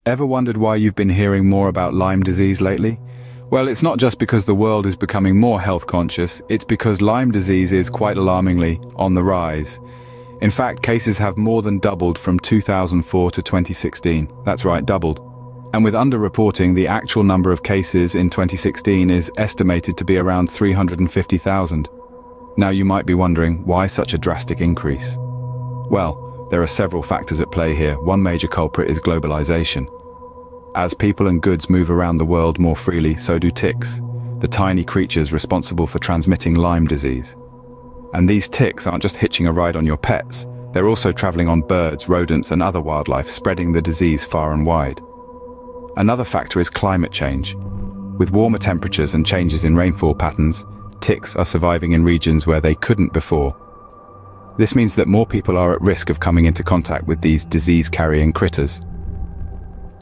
Ever wondered why you've been hearing more about Lyme disease lately? Well, it's not just because the world is becoming more health conscious, it's because Lyme disease is quite alarmingly on the rise. In fact, cases have more than doubled from 2004 to 2016. That's right, doubled. And with underreporting, the actual number of cases in 2016 is estimated to be around 350,000. Now you might be wondering, why such a drastic increase? Well, there are several factors at play here. One major culprit is globalization. As people and goods move around the world more freely, so do ticks, the tiny creatures responsible for transmitting Lyme disease. And these ticks aren't just hitching a ride on your pets, they're also traveling on birds, rodents, and other wildlife, spreading the disease far and wide. Another factor is climate change. With warmer temperatures and changes in rainfall patterns, ticks are surviving in regions where they couldn't before. This means that more people are at risk of coming into contact with these disease-carrying critters.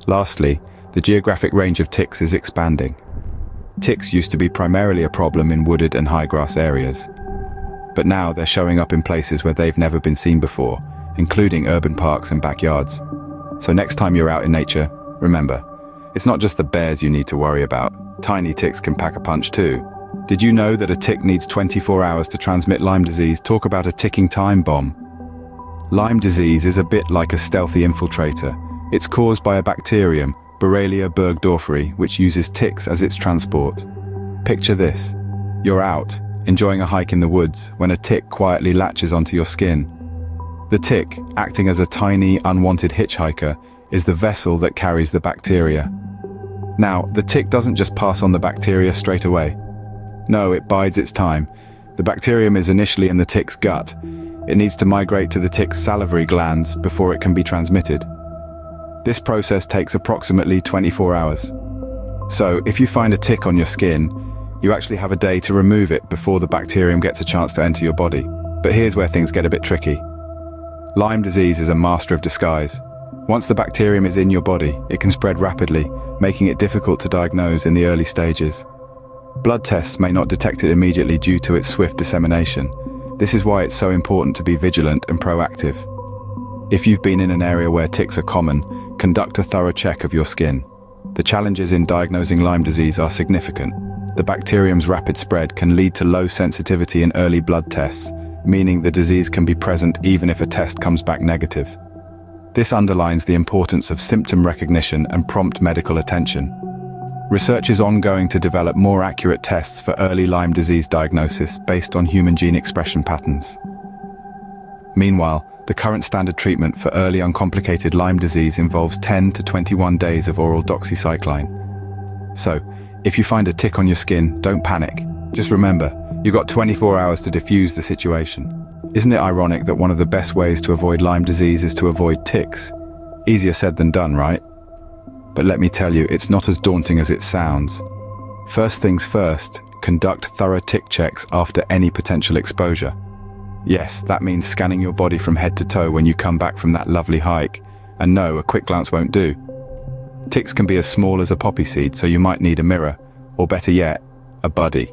Lastly, the geographic range of ticks is expanding. Ticks used to be primarily a problem in wooded and high-grass areas, but now they're showing up in places where they've never been seen before, including urban parks and backyards. So next time you're out in nature, remember, it's not just the bears you need to worry about. Tiny ticks can pack a punch too. Did you know that a tick needs 24 hours to transmit Lyme disease? Talk about a ticking time bomb. Lyme disease is a bit like a stealthy infiltrator. It's caused by a bacterium, Borrelia burgdorferi, which uses ticks as its transport. Picture this. You're out, enjoying a hike in the woods, when a tick quietly latches onto your skin. The tick, acting as a tiny, unwanted hitchhiker, is the vessel that carries the bacteria. Now, the tick doesn't just pass on the bacteria straight away. No, it bides its time. The bacterium is initially in the tick's gut. It needs to migrate to the tick's salivary glands before it can be transmitted. This process takes approximately 24 hours. So, if you find a tick on your skin, you actually have a day to remove it before the bacterium gets a chance to enter your body. But here's where things get a bit tricky. Lyme disease is a master of disguise. Once the bacterium is in your body, it can spread rapidly, making it difficult to diagnose in the early stages. Blood tests may not detect it immediately due to its swift dissemination. This is why it's so important to be vigilant and proactive. If you've been in an area where ticks are common, conduct a thorough check of your skin. The challenges in diagnosing Lyme disease are significant. The bacterium's rapid spread can lead to low sensitivity in early blood tests, meaning the disease can be present even if a test comes back negative. This underlines the importance of symptom recognition and prompt medical attention. Research is ongoing to develop more accurate tests for early Lyme disease diagnosis based on human gene expression patterns. Meanwhile, the current standard treatment for early uncomplicated Lyme disease involves 10 to 21 days of oral doxycycline. So, if you find a tick on your skin, don't panic. Just remember, you've got 24 hours to diffuse the situation. Isn't it ironic that one of the best ways to avoid Lyme disease is to avoid ticks? Easier said than done, right? But let me tell you, it's not as daunting as it sounds. First things first, conduct thorough tick checks after any potential exposure. Yes, that means scanning your body from head to toe when you come back from that lovely hike. And no, a quick glance won't do. Ticks can be as small as a poppy seed, so you might need a mirror, or better yet, a buddy.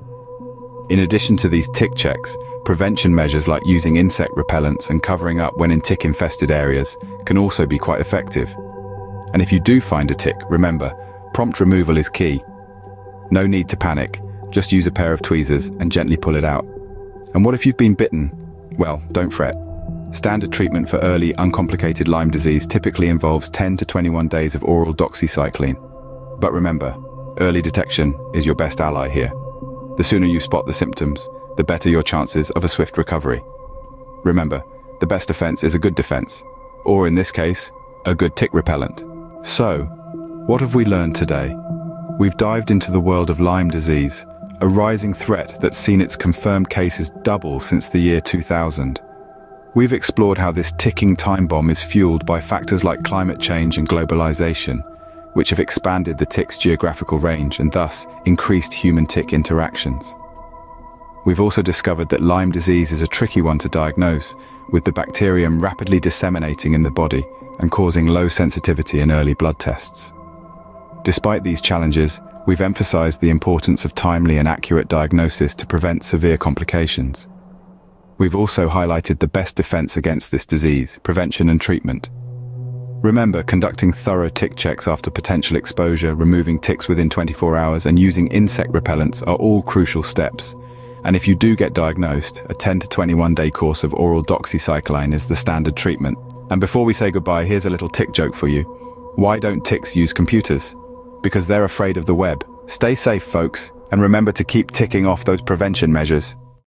In addition to these tick checks, prevention measures like using insect repellents and covering up when in tick-infested areas can also be quite effective. And if you do find a tick, remember, prompt removal is key. No need to panic, just use a pair of tweezers and gently pull it out. And what if you've been bitten? Well, don't fret. Standard treatment for early, uncomplicated Lyme disease typically involves 10 to 21 days of oral doxycycline. But remember, early detection is your best ally here. The sooner you spot the symptoms, the better your chances of a swift recovery. Remember, the best defense is a good defense, or in this case, a good tick repellent. So, what have we learned today? We've dived into the world of Lyme disease, a rising threat that's seen its confirmed cases double since the year 2000. We've explored how this ticking time bomb is fueled by factors like climate change and globalization, which have expanded the tick's geographical range and thus increased human-tick interactions. We've also discovered that Lyme disease is a tricky one to diagnose, with the bacterium rapidly disseminating in the body and causing low sensitivity in early blood tests. Despite these challenges, we've emphasized the importance of timely and accurate diagnosis to prevent severe complications. We've also highlighted the best defense against this disease, prevention and treatment. Remember, conducting thorough tick checks after potential exposure, removing ticks within 24 hours, and using insect repellents are all crucial steps. And if you do get diagnosed, a 10 to 21 day course of oral doxycycline is the standard treatment. And before we say goodbye, here's a little tick joke for you. Why don't ticks use computers? Because they're afraid of the web. Stay safe, folks, and remember to keep ticking off those prevention measures.